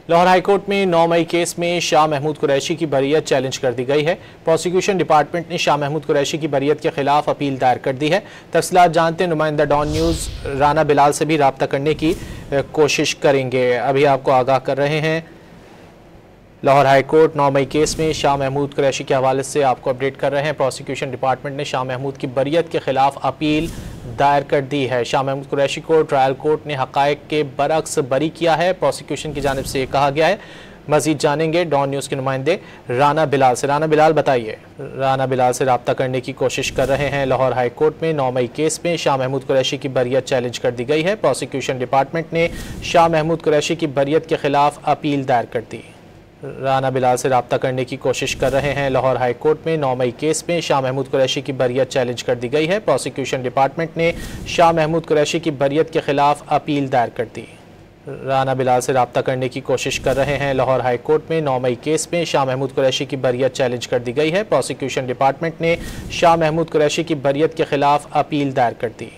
Lahore high court में 9 मई case में शाह महमूद कुरैशी की बरियत चैलेंज कर दी गई है। प्रोसिक्यूशन डिपार्टमेंट ने शाह महमूद कुरैशी की बरियत के खिलाफ अपील दायर कर दी है। तफसीलात जानते हैं, नुमाइंदा डॉन न्यूज़ राना बिलाल से भी रब्ता करने की कोशिश करेंगे। अभी आपको आगाह कर रहे हैं, लाहौर हाईकोर्ट 9 मई केस में शाह महमूद कुरैशी के हवाले से आपको अपडेट कर रहे हैं। प्रोसिक्यूशन डिपार्टमेंट ने शाह महमूद की बरियत के खिलाफ अपील दायर कर दी है। शाह महमूद कुरैशी को ट्रायल कोर्ट ने हक़ाइक़ के बरअक्स बरी किया है, प्रोसिक्यूशन की जानिब से कहा गया है। मज़ीद जानेंगे डॉन न्यूज़ के नुमाइंदे राना बिलाल से। राना बिलाल बताइए। राना बिलाल से रब्ता करने की कोशिश कर रहे हैं। लाहौर हाई कोर्ट में 9 मई केस में शाह महमूद कुरैशी की बरियत चैलेंज कर दी गई है। प्रोसिक्यूशन डिपार्टमेंट ने शाह महमूद कुरैशी की बरियत के खिलाफ अपील दायर कर दी। राना बिलाल से रब्ता करने की कोशिश कर रहे हैं। लाहौर हाई कोर्ट में 9 मई केस में शाह महमूद कुरैशी की बरियत चैलेंज कर दी गई है। प्रोसिक्यूशन डिपार्टमेंट ने शाह महमूद कुरैशी की बरियत के खिलाफ अपील दायर कर दी। राना बिलाल से रब्ता करने की कोशिश कर रहे हैं। लाहौर हाई कोर्ट में 9 मई केस में शाह महमूद कुरैशी की बरियत चैलेंज कर दी गई है। प्रोसिक्यूशन डिपार्टमेंट ने शाह महमूद कुरैशी की बरियत के खिलाफ अपील दायर कर दी।